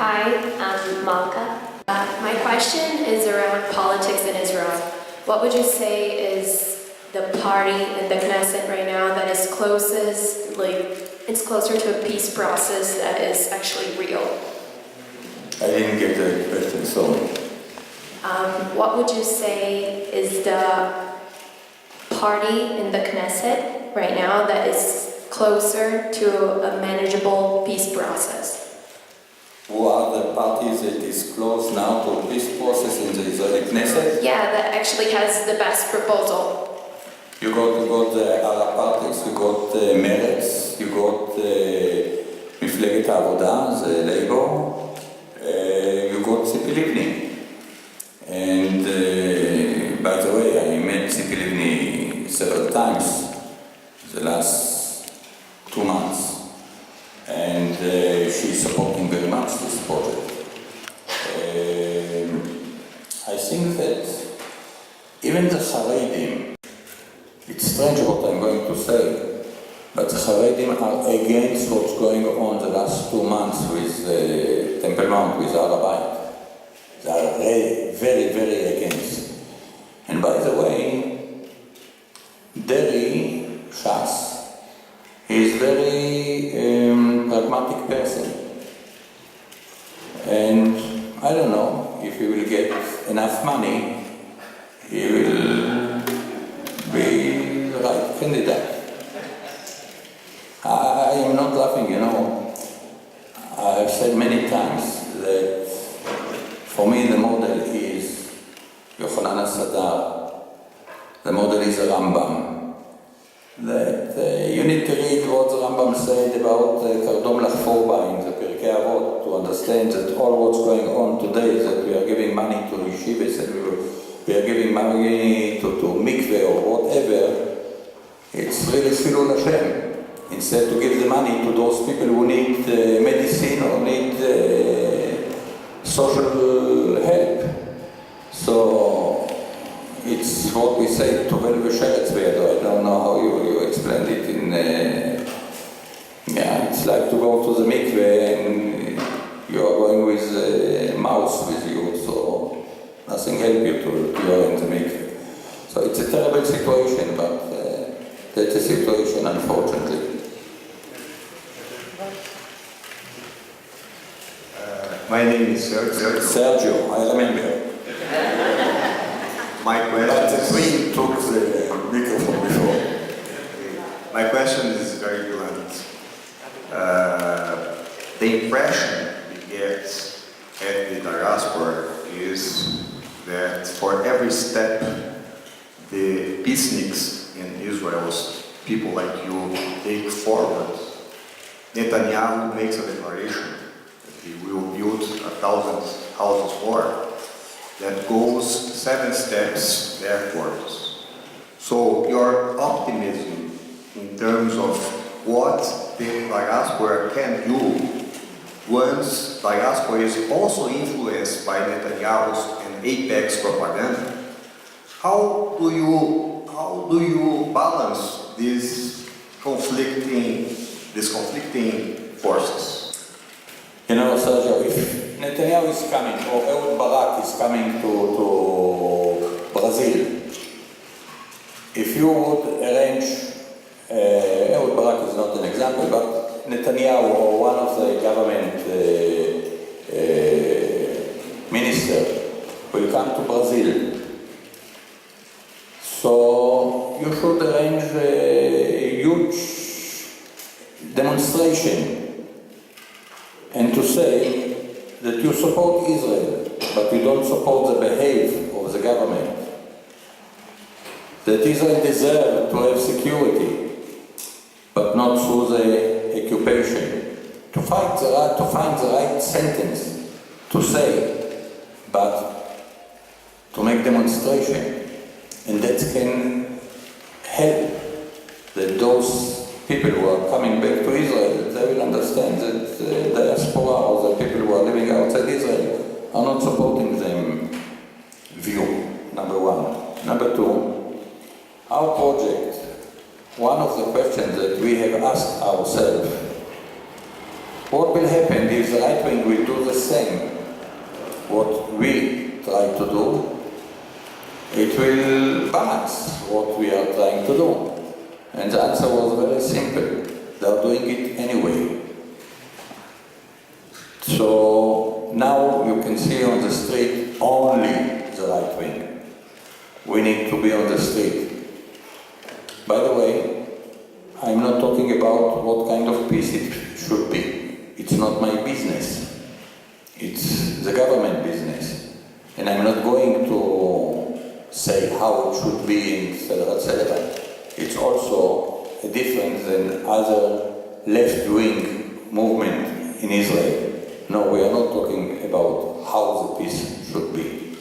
Hi, I'm Malka. My question is around politics in Israel. What would you say is the party in the Knesset right now that is closest, it's closer to a peace process that is actually real? I didn't get the question, sorry. What would you say is the party in the Knesset right now that is closer to a manageable peace process? Who are the parties that is close now to a peace process in the Israeli Knesset? Yeah, that actually has the best proposal. You got the Arab parties, you got Meretz, you got מפלגת העבודה, the Labour, you got Tzipi Livni. And by the way, I met Tzipi Livni several times the last 2 months. And she's supporting very much this project. I think that even the Haredim, it's strange what I'm going to say, but the Haredim are against what's going on the last 2 months with Temple Mount, with Arabite. They are very, very against. And by the way, Derry, Shas, he is very pragmatic person. And I don't know if he will get enough money, he will be the right candidate. I am not laughing, you know. I've said many times that for me the model is Yochanan Sadar, the model is a Rambam. That you need to read what the Rambam said about Kardom Lachforba in the Pirkei Avot to understand that all what's going on today is that we are giving money to yeshivas and we are giving money to mikveh or whatever. It's really Chilul Hashem. Instead to give the money to those people who need medicine or need social help. So it's what we say to Velvesheretz Vedo. I don't know how you explained it in it's like to go to the mikveh and you are going with a mouse with you, so nothing help you to are in the mikveh. So it's a terrible situation, but that's the situation, unfortunately. My name is Sergio. Sergio, I remember. My question. But the Queen took the microphone before. My question is very blunt. The impression we get at the diaspora is that for every step the peaceniks in Israel, people like you, take forward, Netanyahu makes a declaration that he will build 1,000 houses more. That goes 7 steps backwards. So your optimism in terms of what the diaspora can do once diaspora is also influenced by Netanyahu's and Apex propaganda, how do you balance these conflicting forces? You know, Sergio, if Netanyahu is coming, or Ehud Barak is coming to Brazil, if you would arrange, Ehud Barak is not an example, but Netanyahu or one of the government minister will come to Brazil. So you should arrange a huge demonstration and to say that you support Israel, but you don't support the behavior of the government. That Israel deserves to have security, but not through the occupation. To find the right sentence to say, but to make demonstration, and that can help that those people who are coming back to Israel, they will understand that the diaspora or the people who are living outside Israel are not supporting them view, number one. Number two, our project, one of the questions that we have asked ourselves, What will happen if the right wing will do the same, what we try to do? It will balance what we are trying to do. And the answer was very simple. They are doing it anyway. So now you can see on the street only the right wing. We need to be on the street. By the way, I'm not talking about what kind of peace it should be. It's not my business. It's the government business. And I'm not going to say how it should be, etc. It's also different than other left-wing movement in Israel. No, we are not talking about how the peace should be.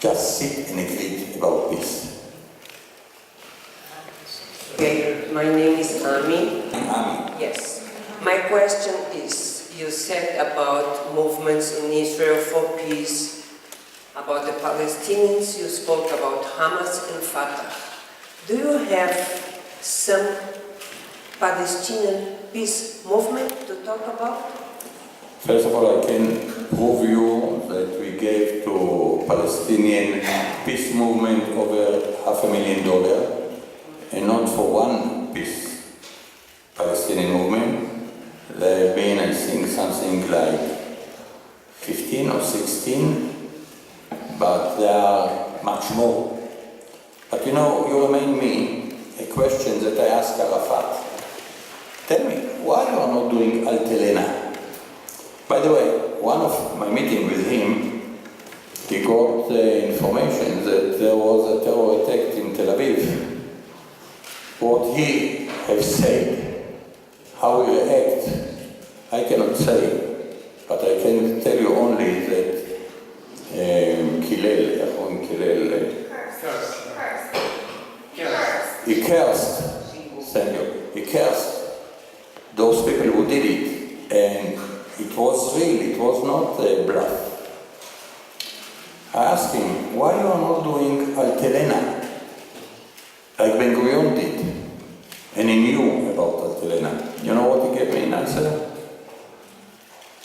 Just sit and agree about peace. Okay, my name is Ami. Ami. Yes. My question is, you said about movements in Israel for peace, about the Palestinians, you spoke about Hamas and Fatah. Do you have some Palestinian peace movement to talk about? First of all, I can prove you that we gave to Palestinian peace movement over $500,000, and not for one peace Palestinian movement. There have been, I think, something like 15 or 16, but there are much more. But you know, you remind me a question that I asked Arafat. Tell me, why you are not doing Altelena? By the way, one of my meeting with him, he got information that there was a terror attack in Tel Aviv. What he has said, how he react, I cannot say, but I can tell you only that he cursed, thank you, he cursed those people who did it, and it was real, it was not a bluff. I asked him, why you are not doing Altelena, like Ben Gurion did? And he knew about Altelena. You know what he gave me in answer?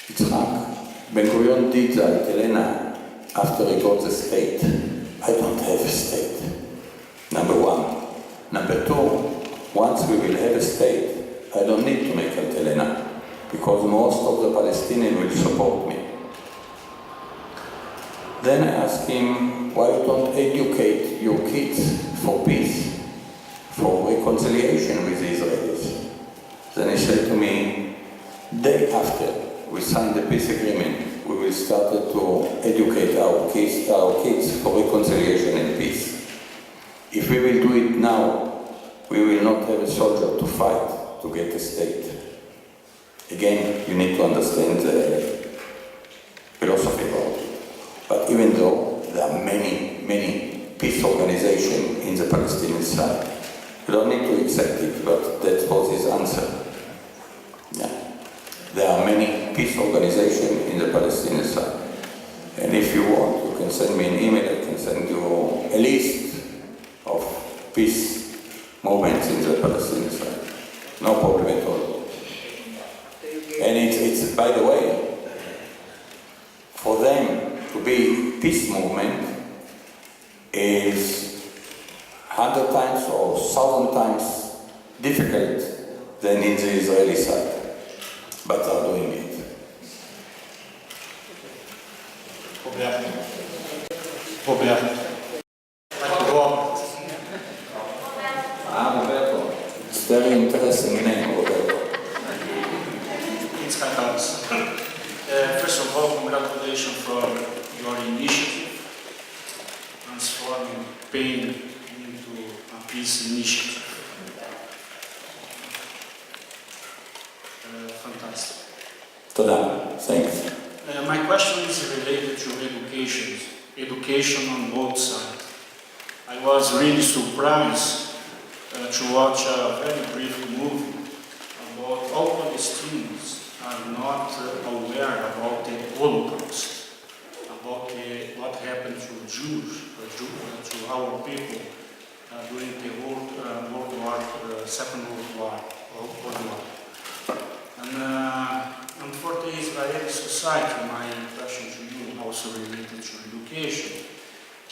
Yitzhak, Ben Gurion did Altelena after he got the state. I don't have a state. Number one. Number two, once we will have a state, I don't need to make Altelena, because most of the Palestinians will support me. Then I asked him, why you don't educate your kids for peace, for reconciliation with the Israelis? Then he said to me, day after we signed the peace agreement, we will start to educate our kids for reconciliation and peace. If we will do it now, we will not have a soldier to fight to get a state. Again, you need to understand the philosophy about it. But even though there are many peace organizations in the Palestinian side, you don't need to accept it, but that was his answer. Yeah. There are many peace organizations in the Palestinian side. And if you want, you can send me an email, I can send you a list of peace movements in the Palestinian side. No problem at all. And it's, by the way, for them to be peace movement is 100 times or 1,000 times difficult than in the Israeli side. But they're doing it. Roberto. Roberto. It's very interesting name, Roberto. Yitzhak Frankenthal. First of all, congratulations for your initiative, transforming pain into a peace initiative. Fantastic. Toda. Thanks. My question is related to education on both sides. I was really surprised to watch a very brief movie about all Palestinians are not aware about the Holocaust, about what happened to Jews, to our people during the Second World War. And and for the Israeli society, my question to you, also related to education,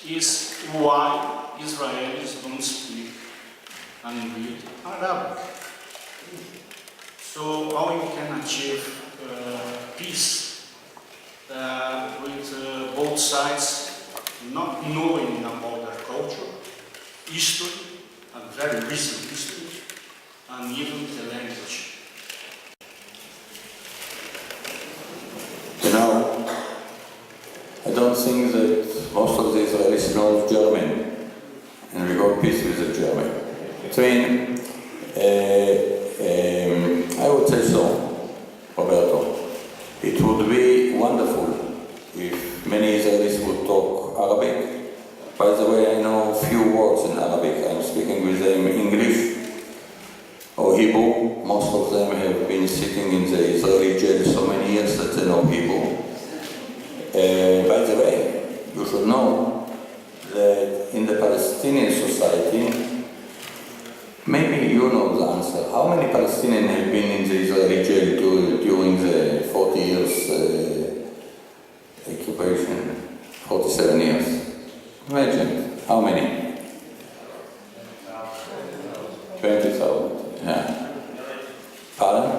is why Israelis don't speak and read Arabic. So how you can achieve peace with both sides not knowing about their culture, history, and very recent history, and even the language. You know, I don't think that most of the Israelis know German, and we got peace with the German. I would say so, Roberto. It would be wonderful if many Israelis would talk Arabic. By the way, I know a few words in Arabic. I'm speaking with them English or Hebrew. Most of them have been sitting in the Israeli jail so many years that they know Hebrew. By the way, you should know that in the Palestinian society, maybe you know the answer. How many Palestinians have been in the Israeli jail during the 40 years occupation? 47 years. Imagine, how many? 20,000, yeah. Pardon?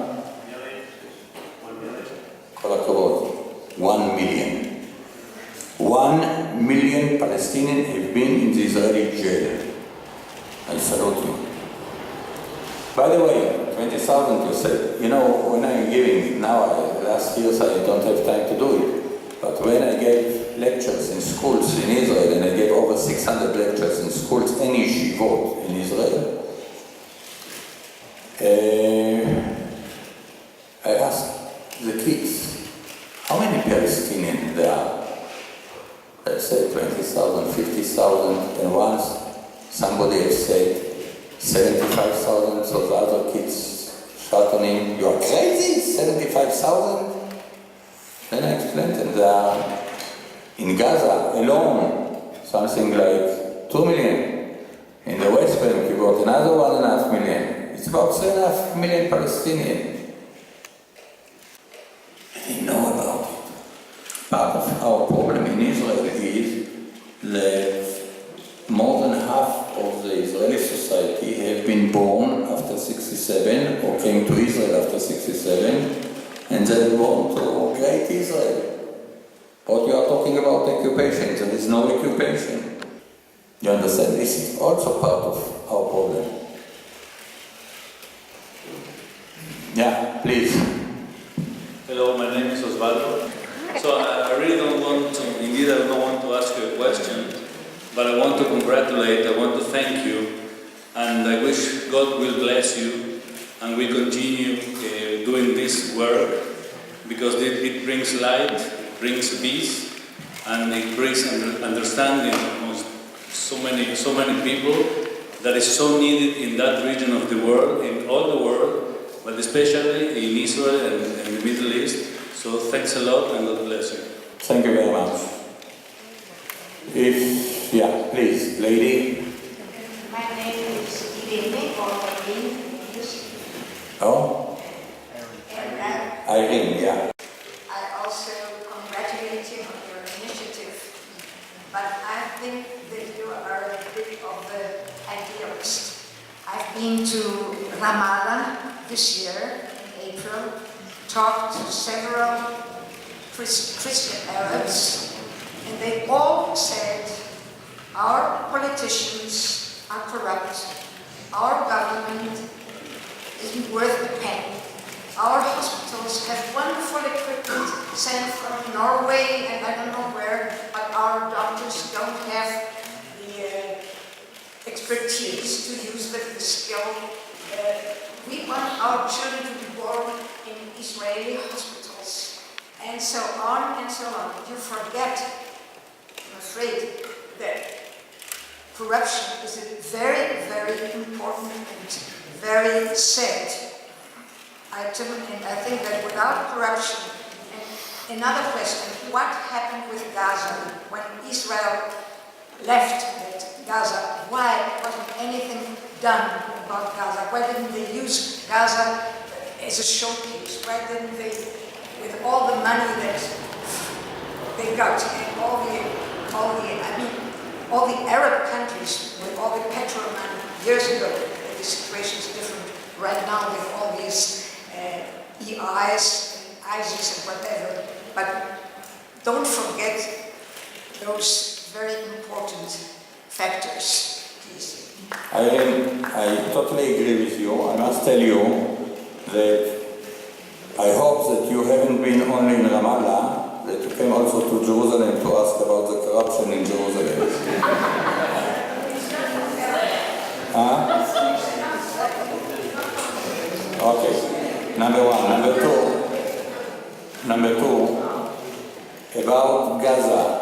כל הכבוד. 1 million. 1 million Palestinians have been in the Israeli jail. I salute you. By the way, 20,000 you said. You know, when I'm giving, last years I don't have time to do it, but when I gave lectures in schools in Israel, and I gave over 600 lectures in schools, any yeshivot in Israel, I asked the kids, how many Palestinians there are? They said 20,000, 50,000, and once somebody has said 75,000, so the other kids shouted him, "You are crazy, 75,000? Then I explained to them, they are in Gaza alone, something like 2 million. In the West Bank, you got another 1.5 million. It's about 3.5 million Palestinians. They know about it. Part of our problem in Israel is that more than half of the Israeli society have been born after 67 or came to Israel after 67, and they were born to great Israel. What you are talking about occupation, there is no occupation. You understand? This is also part of our problem. Yeah, please. Hello, my name is Osvaldo. So I really don't want to, indeed I don't want to ask you a question, but I want to congratulate, I want to thank you, and I wish God will bless you and will continue doing this work, because it brings light, it brings peace, and it brings understanding amongst so many people that is so needed in that region of the world, in all the world, but especially in Israel and the Middle East. So thanks a lot and God bless you. Thank you very much. Yeah, please, lady. My name is Irene, or Irene. Oh? Irene, yeah. I also congratulate you on your initiative, but I think that you are a bit of an idealist. I've been to Ramallah this year, in April, talked to several Christian Arabs, and they all said, our politicians are corrupt, our government isn't worth the penny, our hospitals have wonderful equipment sent from Norway and I don't know where, but our doctors don't have the expertise to use the skill. We want our children to be born in Israeli hospitals, and so on and so on. You forget, I'm afraid, that corruption is a very, very important and very sad item, and I think that without corruption, and another question, what happened with Gaza when Israel left Gaza? Why wasn't anything done about Gaza? Why didn't they use Gaza as a showcase? Why didn't they with all the money that they got and all the Arab countries with all the petrol money years ago, the situation is different right now with all these EIs and ISIS and whatever. But don't forget those very important factors, please. I totally agree with you. I must tell you that I hope that you haven't been only in Ramallah, that you came also to Jerusalem to ask about the corruption in Jerusalem. Okay, number one. Number two, about Gaza.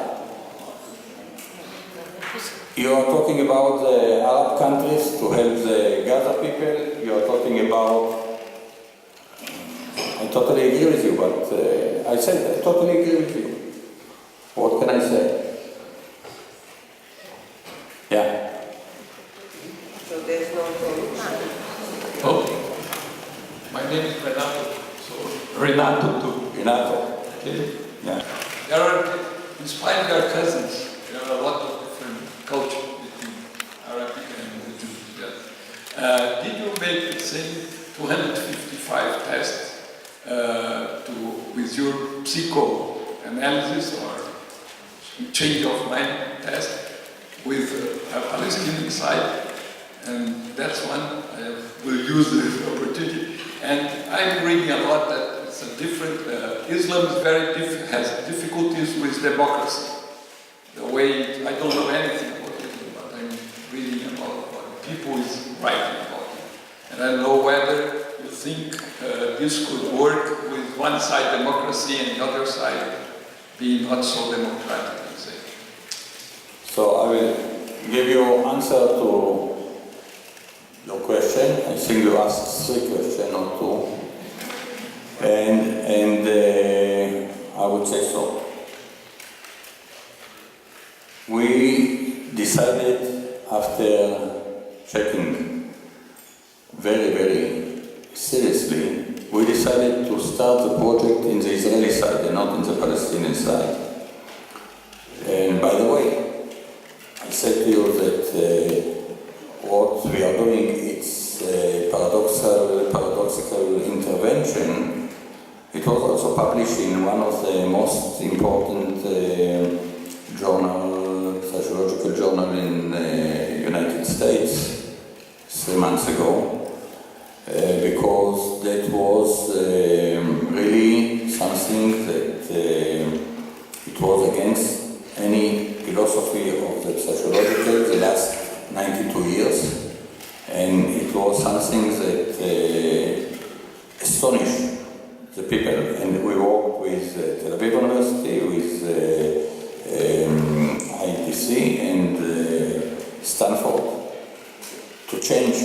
You are talking about the Arab countries to help the Gaza people. You are talking about, I totally agree with you, but I said I totally agree with you. What can I say? Yeah. So there's no solution. Oh, my name is Renato. So Renato too. Renato. Okay. Yeah. There are, in spite of our cousins, there are a lot of different cultures between Arabic and the Jews. Yes. Did you make the same 255 tests with your psychoanalysis or change of mind test with a Palestinian side? And that's one I will use this opportunity. And I'm reading a lot that it's a different, Islam is has difficulties with democracy. The way, I don't know anything about Islam, but I'm reading about what people is writing about it. And I don't know whether you think this could work with one side democracy and the other side being not so democratic, let's say. So I will give you answer to your question. I think you asked 3 questions or 2. And I would say so. We decided after checking very, very seriously, we decided to start the project in the Israeli side and not in the Palestinian side. And by the way, I said to you that what we are doing is paradoxical intervention. It was also published in one of the most important sociological journal in the United States 3 months ago, because that was really something that it was against any philosophy of the sociological the last 92 years, and it was something that astonished the people. And we worked with Tel Aviv University, with IDF and Stanford to change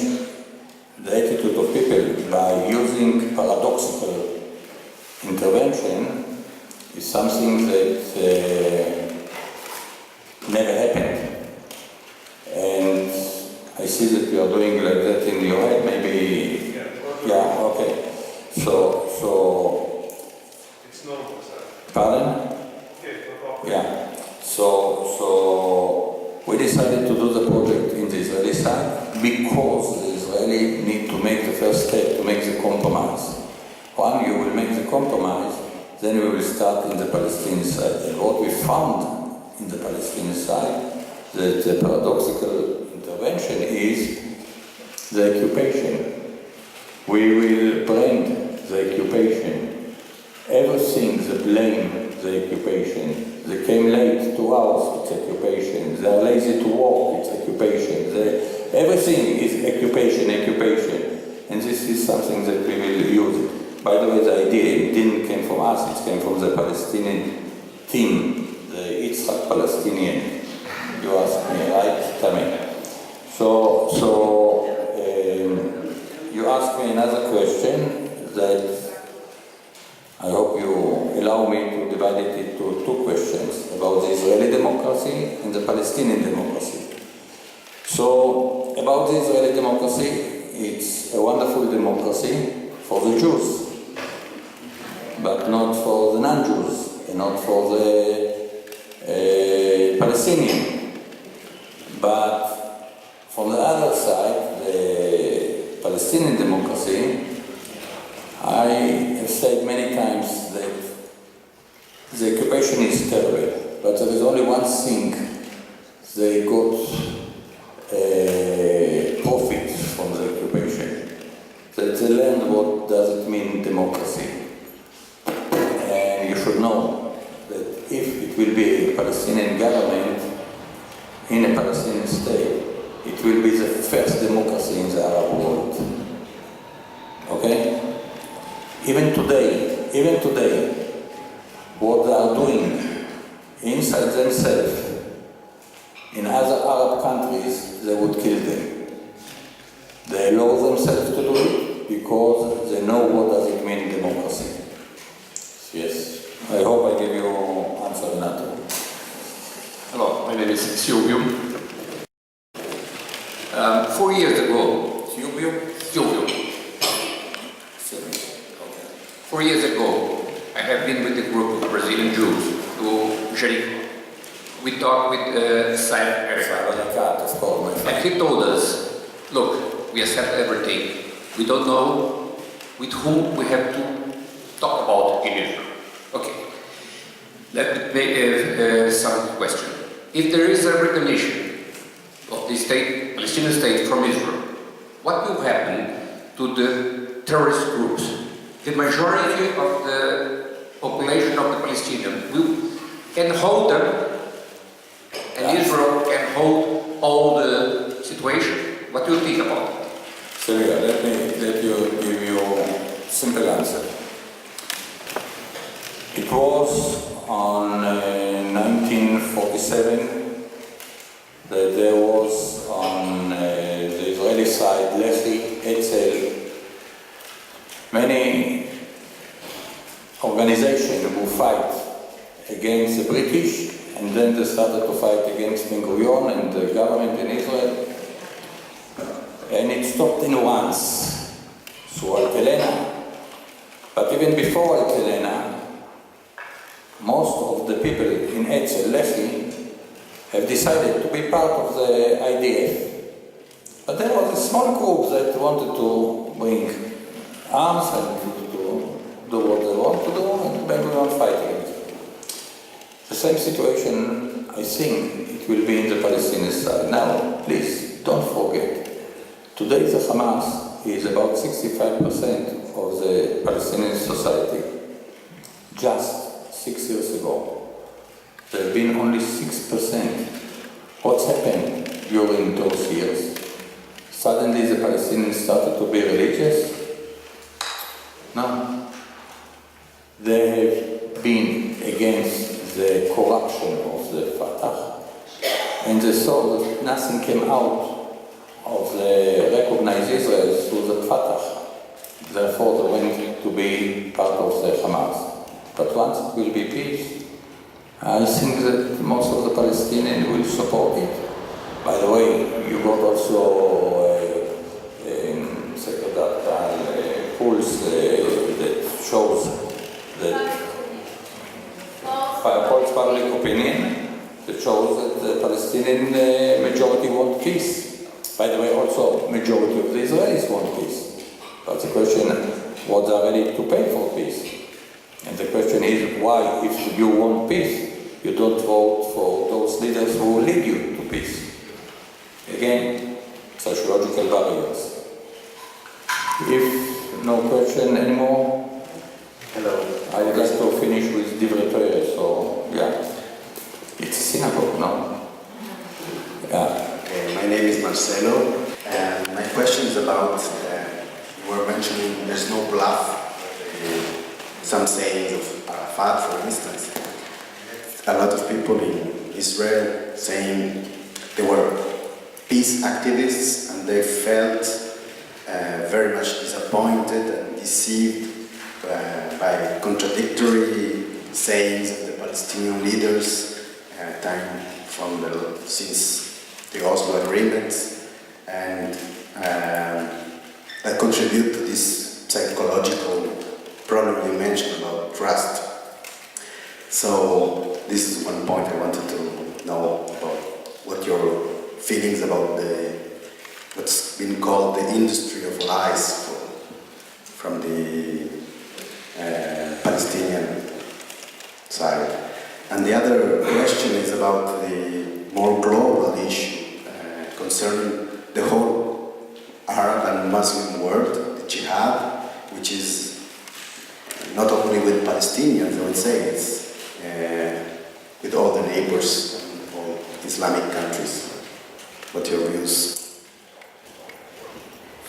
the attitude of people by using paradoxical intervention is something that never happened. And I see that you are doing like that in your head, maybe. Yeah, okay. So it's normal, sir. Pardon? Okay, no problem. Yeah. So we decided to do the project in the Israeli side because the Israeli need to make the first step, to make the compromise. When you will make the compromise, then we will start in the Palestinian side. And what we found in the Palestinian side, that the paradoxical intervention is the occupation. We will brand the occupation. Everything, the blame, the occupation. They came late to hours, it's occupation. They are lazy to walk, it's occupation. Everything is occupation. And this is something that we will use. By the way, the idea didn't come from us, it came from the Palestinian team, the Yitzhak Palestinian. You asked me, right? Tell me. So you asked me another question that I hope you allow me to divide it into 2 questions about the Israeli democracy and the Palestinian democracy. So about the Israeli democracy, it's a wonderful democracy for the Jews, but not for non-Jews and not for the Palestinian. But from the other side, the Palestinian democracy, I have said many times that the occupation is terrible, but there is only one thing they got profit from the occupation. That they learned what does it mean democracy. And you should know that if it will be a Palestinian government in a Palestinian state, it will be the first democracy in the Arab world. Okay? Even today, what they are doing inside themselves, in other Arab countries, they would kill them. They allow themselves to do it because they know what does it mean democracy. Yes. I hope I give you answer in that. Hello, my name is Silvio. 4 years ago, Silvio. 4 years ago, I have been with a group of Brazilian Jews to Jericho. We talked with Simon Arik, and he told us, look, we accept everything. We don't know with whom we have to talk about in Israel. Okay, let me make some question. If there is a recognition of the state, Palestinian state from Israel, what will happen to the terrorist groups? The majority of the population of the Palestinians can hold them, and Israel can hold all the situation. What do you think about it? Sylvia, let you give you a simple answer. It was on 1947 that there was on the Israeli side, Lehi, Etzel, many organizations who fight against the British, and then they started to fight against Ben Gurion and the government in Israel. And it stopped in once, through Al-Kelena. But even before Al-Kelena, most of the people in Etzel, Lehi, have decided to be part of the IDF. But there was a small group that wanted to bring arms and to do what they want to do, and Ben Gurion fighting it. The same situation, I think, it will be in the Palestinian side. Now, please, don't forget, today the Hamas is about 65% of the Palestinian society. Just 6 years ago, there have been only 6%. What's happened during those years? Suddenly the Palestinians started to be religious? No. They have been against the corruption of the Fatah, and they saw that nothing came out of the recognized Israel through the Fatah. Therefore, they went to be part of the Hamas. But once it will be peace, I think that most of the Palestinians will support it. By the way, you got also polls that shows that polls public opinion that shows that the Palestinian majority want peace. By the way, also majority of the Israelis want peace. But the question, what they are ready to pay for peace? And the question is, why, if you want peace, you don't vote for those leaders who will lead you to peace? Again, sociological barriers. If no question anymore, hello. I would like to finish with Divrei Torah, so yeah. It's synagogue, no? Yeah. Okay, my name is Marcelo, and my question is about, you were mentioning there's no bluff, some sayings of Arafat, for instance. A lot of people in Israel saying they were peace activists and they felt very much disappointed and deceived by contradictory sayings of the Palestinian leaders since the Oslo agreements, and that contribute to this psychological problem you mentioned about trust. So this is one point I wanted to know about what your feelings about what's been called the industry of lies from the Palestinian side. And the other question is about the more global issue concerning the whole Arab and Muslim world, the jihad, which is not only with Palestinians, I would say, it's with all the neighbors and all Islamic countries. What your views?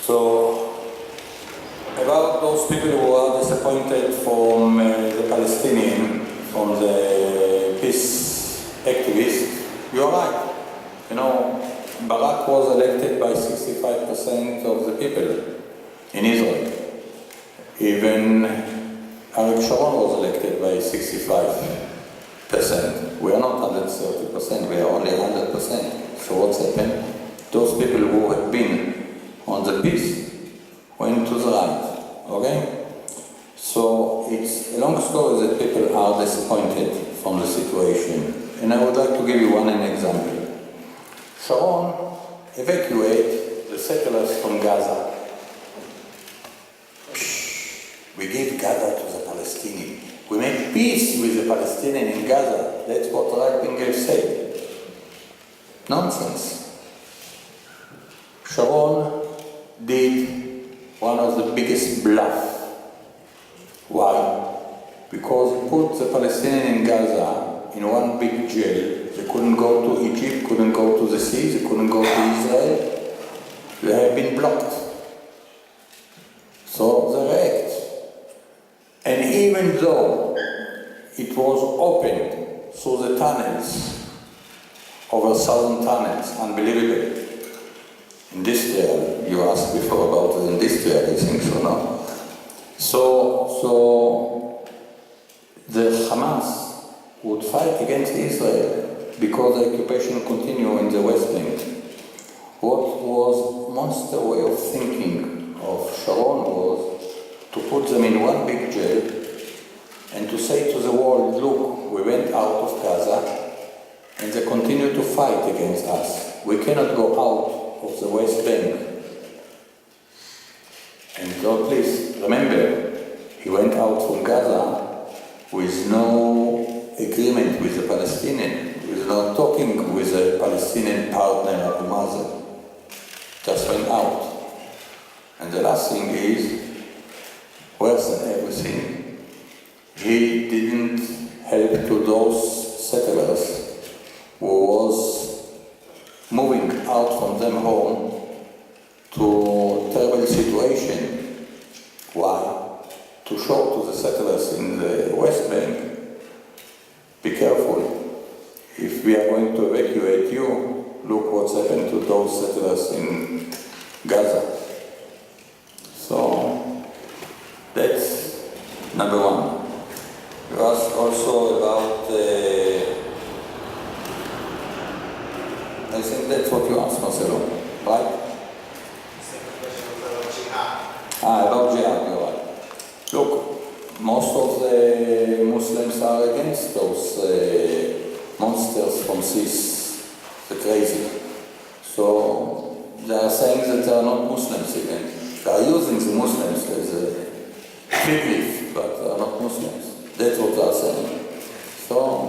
So, about those people who are disappointed from the Palestinian, from the peace activists, you are right. You know, Barak was elected by 65% of the people in Israel. Even Arik was elected by 65%. We are not 130%, we are only 100%. So what's happened? Those people who have been on the peace went to the right, okay? So it's a long story that people are disappointed from the situation. And I would like to give you one example. Sharon evacuated the settlers from Gaza. We give Gaza to the Palestinians. We make peace with the Palestinians in Gaza. That's what Frankenthal said. Nonsense. Sharon did one of the biggest bluffs. Why? Because he put the Palestinians in Gaza in one big jail. They couldn't go to Egypt, couldn't go to the sea, they couldn't go to Israel. They have been blocked. So they react. And even though it was opened through the tunnels, over 1,000 tunnels, unbelievable. Industrial, you asked before about the industrial, I think so, no? So the Hamas would fight against Israel because the occupation continued in the West Bank. What was monster way of thinking of Sharon was to put them in one big jail and to say to the world, look, we went out of Gaza and they continue to fight against us. We cannot go out of the West Bank. And so please remember, he went out from Gaza with no agreement with the Palestinians, with no talking with the Palestinian partner Hamas. Just went out. And the last thing is, worse than everything, he didn't help to those settlers who was moving out from them home to terrible situation. Why? To show to the settlers in the West Bank, be careful. If we are going to evacuate you, look what's happened to those settlers in Gaza. So, that's number one. You asked also about, I think that's what you asked, Marcelo, right? Second question was about jihad. About jihad, you're right. Look, most of the Muslims are against those monsters from CIS, the crazy. So they are saying that they are not Muslims again. They are using the Muslims as a fig leaf, but they are not Muslims. That's what they are saying. So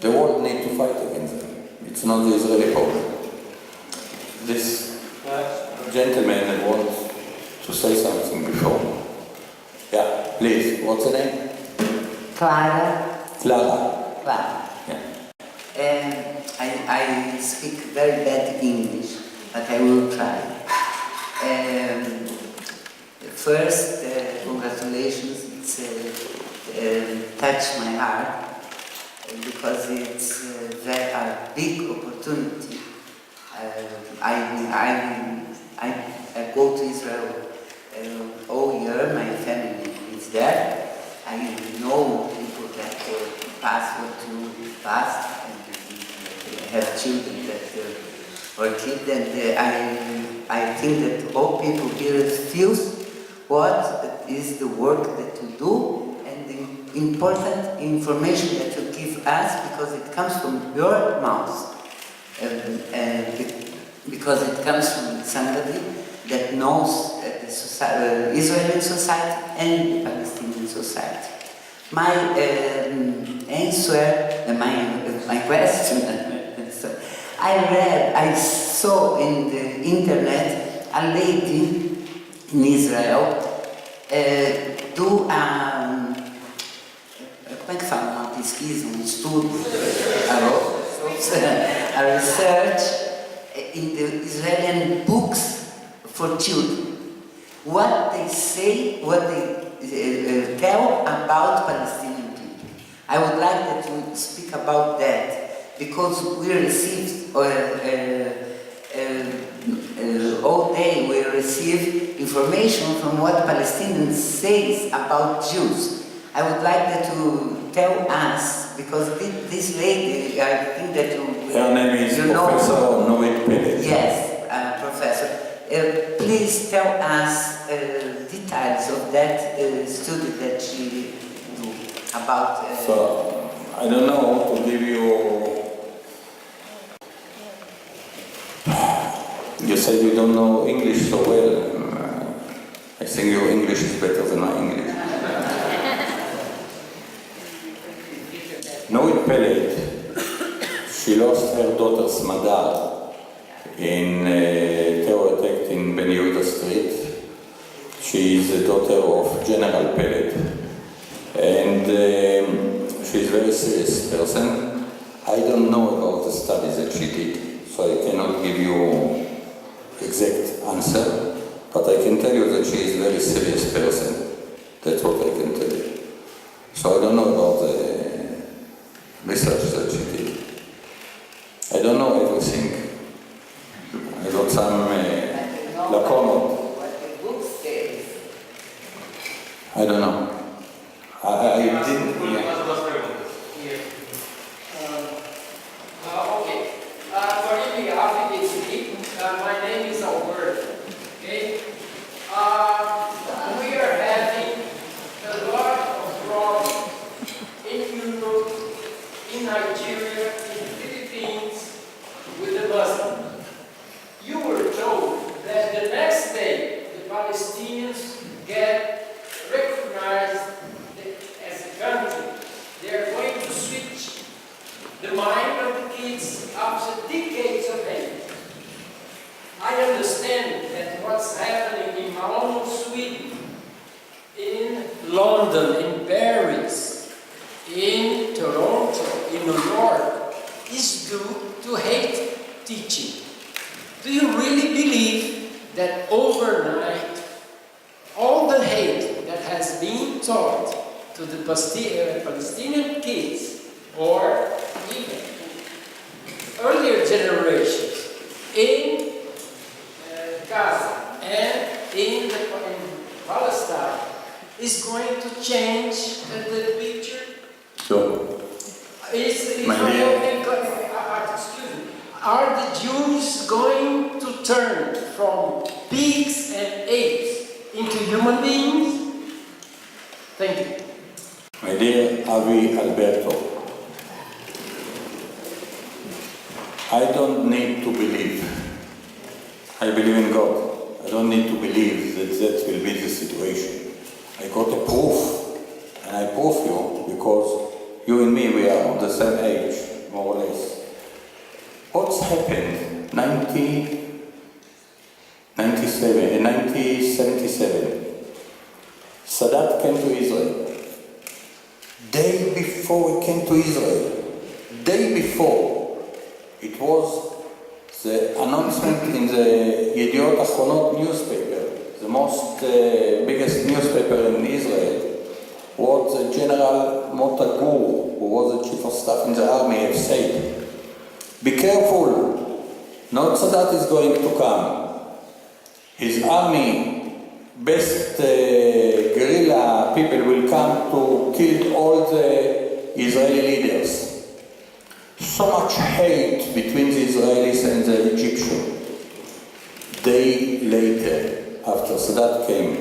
the world needs to fight against them. It's not the Israeli problem. This gentleman wants to say something before. Yeah, please. What's the name? Clara. Clara. Clara. Yeah. I speak very bad English, but I will try. First, congratulations. It's touched my heart because it's a big opportunity. I go to Israel all year. My family is there. I know people that pass what you passed and have children that were killed. And I think that all people here feel what is the work that you do and important information that you give us because it comes from your mouth. Because it comes from somebody that knows the Israeli society and the Palestinian society. My answer, my question, I saw in the internet a lady in Israel do como é que fala, uma pesquisa, estudo, a research in the Israeli books for children. What they say, what they tell about Palestinian people. I would like that you speak about that because we received all day we receive information from what Palestinians say about Jews. I would like that you tell us, because this lady, I think that you... Her name is Professor Noit Pellet. Yes, Professor. Please tell us details of that study that she do about... So, I don't know to give you... You said you don't know English so well. I think your English is better than my English. Noit Pellet, she lost her daughter Smadar in a terror attack in Ben Yehuda Street. She is the daughter of General Pellet, and she is a very serious person. I don't know about the studies that she did, so I cannot give you exact answer, but I can tell you that she is a very serious person. That's what I can tell you. So I don't know about the research that she did. I don't know everything. I got some laconic. I don't know. I didn't. Okay. Forgive me, after they speak, my name is Alberto. Okay. We are having a lot of problems in Europe, in Nigeria, in the Philippines, with the Muslims. You were told that the next day the Palestinians get recognized as a country. They are going to switch the mind of the kids after decades of hate. I understand that what's happening in Malmo, Sweden, in London, in Paris, in Toronto, in New York, is due to hate teaching. Do you really believe that overnight all the hate that has been taught to the Palestinian kids, or even earlier generations in Gaza and in Palestine, is going to change the picture? So, Are the Jews going to turn from pigs and apes into human beings? Thank you. my dear Avi Alberto, I don't need to believe. I believe in God. I don't need to believe that that will be the situation. I got a proof, and I prove you because you and me, we are on the same age, more or less. What's happened? 1977. Sadat came to Israel. Day before he came to Israel, day before, it was the announcement in the Yediot Achronot newspaper, the most biggest newspaper in Israel, what the General Motagur, who was the chief of staff in the army, have said. Be careful, not Sadat is going to come. His army, best guerrilla people will come to kill all the Israeli leaders. So much hate between the Israelis and the Egyptians. Day later, after Sadat came,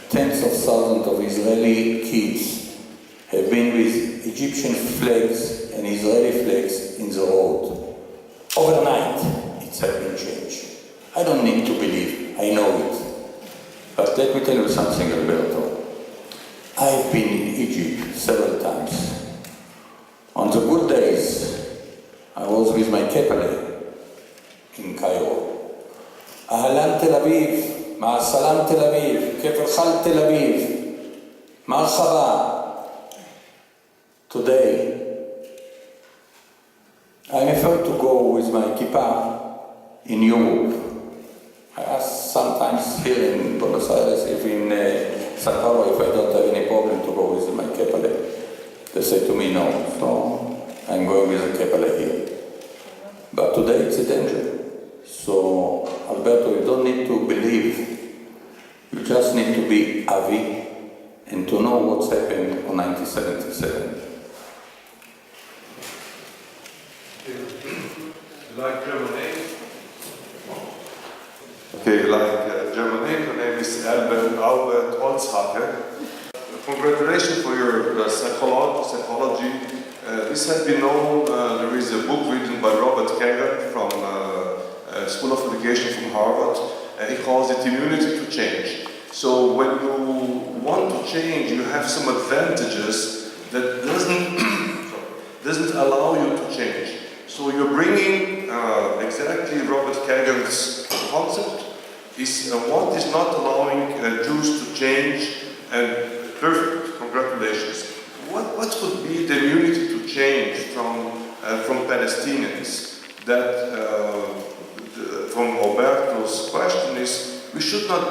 tens of thousands of Israeli kids have been with Egyptian flags and Israeli flags in the road. Overnight, it has been changed. I don't need to believe, I know it. But let me tell you something, Alberto. I've been in Egypt several times. On the good days, I was with my kepale in Cairo. Ahlan Tel Aviv, Ma'asalam Tel Aviv, Kefal Tel Aviv, Marhaba. Today, I'm afraid to go with my kippah in Europe. I ask sometimes here in Buenos Aires, if in Sao Paulo, if I don't have any problem to go with my kepale. They say to me no, so I'm going with a kepale here. But today it's a danger. So, Alberto, you don't need to believe. You just need to be avi and to know what's happened in 1977. Like Germany? Okay, like Germany, the name is Albert Holzhacke. Congratulations for your psychology. This has been known. There is a book written by Robert Kagan from School of Education from Harvard. He calls it Immunity to Change. So when you want to change, you have some advantages that doesn't allow you to change. So you're bringing exactly Robert Kagan's concept. Is what is not allowing Jews to change, and perfect, congratulations. What could be the immunity to change from Palestinians? That from Roberto's question is, we should not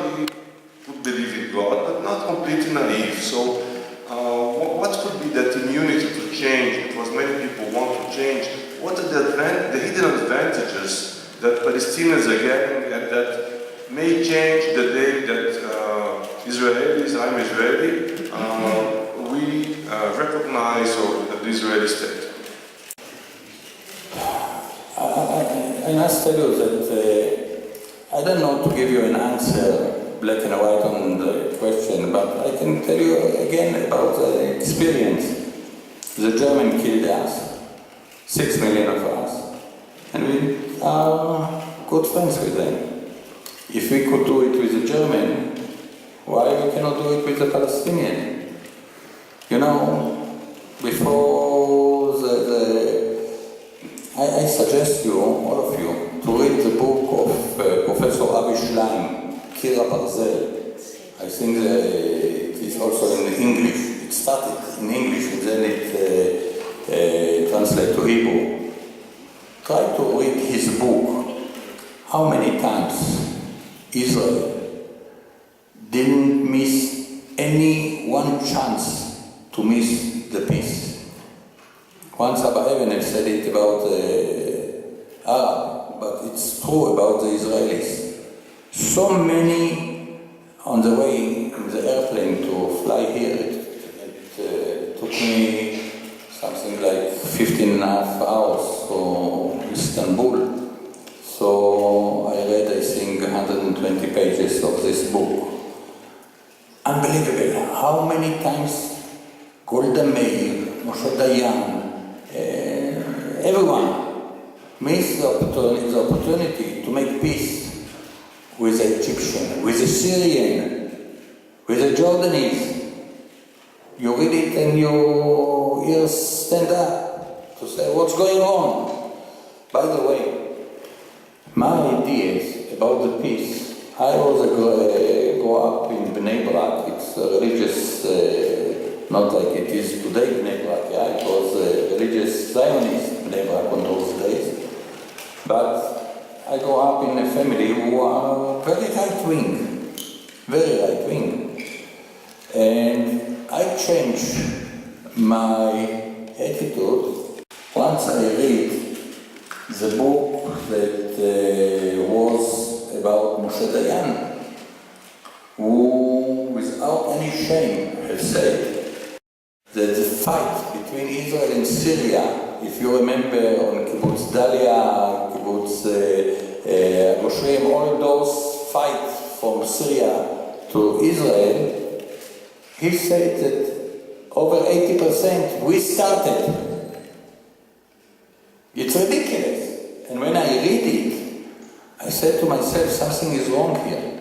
believe in God, but not completely naive. So what could be that immunity to change? Because many people want to change. What are the hidden advantages that Palestinians are getting and that may change the day that Israelis, I'm Israeli, we recognize the Israeli state? I must tell you that I don't know to give you an answer, black and white, on the question, but I can tell you again about the experience. The German killed us, 6 million of us, and we are good friends with them. If we could do it with the German, why we cannot do it with the Palestinian? You know, before I suggest you, all of you, to read the book of Professor Avi Schleim, Kira Barzel. I think it is also in English. It started in English and then it translated to Hebrew. Try to read his book. How many times Israel didn't miss any one chance to miss the peace. Once Abba Ebenel said it about Arab, but it's true about the Israelis. So many on the way in the airplane to fly here, it took me something like 15 and a half hours to Istanbul. So I read, I think, 120 pages of this book. Unbelievable. How many times Golda Meir, Moshe Dayan, everyone missed the opportunity to make peace with the Egyptian, with the Syrian, with the Jordanese. You read it and your ears stand up to say, what's going on? By the way, my ideas about the peace, I was grow up in Bnei Brak. It's a religious, not like it is today Bnei Brak. Yeah? It was a religious Zionist Bnei Brak on those days. But I grew up in a family who are very right-wing, very right-wing. And I changed my attitude once I read the book that was about Moshe Dayan, who, without any shame, has said that the fight between Israel and Syria, if you remember on Kibbutz Dalia, Kibbutz Goshem, all those fights from Syria to Israel, he said that over 80%, we started. It's ridiculous. And when I read it, I said to myself, something is wrong here.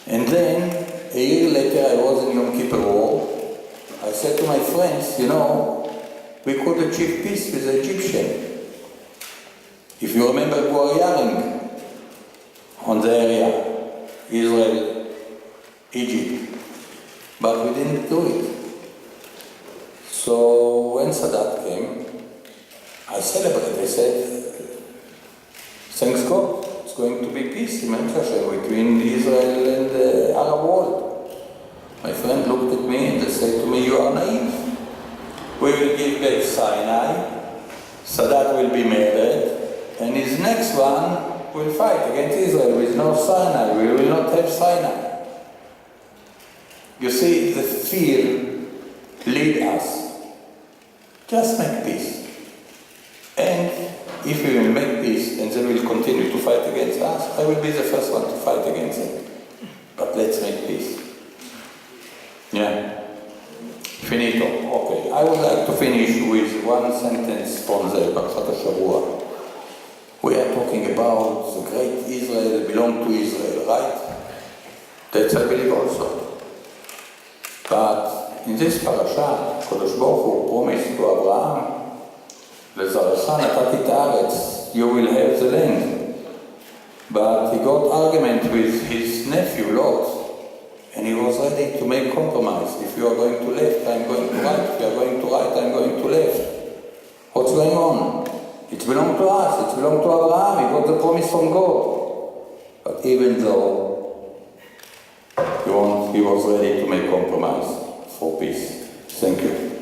And then, a year later, I was in Yom Kippur War. I said to my friends, you know, we could achieve peace with the Egyptian. If you remember Yaring on the area, Israel, Egypt. But we didn't do it. So when Sadat came, I celebrated. I said, thanks God, it's going to be peace between Israel and the Arab world. My friend looked at me and they said to me, you are naive. We will give back Sinai, Sadat will be murdered, and his next one will fight against Israel with no Sinai. We will not have Sinai. You see, the fear lead us. Just make peace. And if we will make peace and they will continue to fight against us, I will be the first one to fight against them. But let's make peace. Yeah. Finito. Okay. I would like to finish with one sentence from the Parashat Shavua. We are talking about the great Israel belong to Israel, right? That's I believe also. But in this parasha, Kodesh Baruch Hu promised to Abraham, לזרעך נתתי את הארץ, you will have the land. But he got argument with his nephew Lot, and he was ready to make compromise. If you are going to left, I'm going to right. If you are going to right, I'm going to left. What's going on? It belongs to us. It belongs to Abraham. He got the promise from God. But even though he was ready to make compromise for peace. Thank you.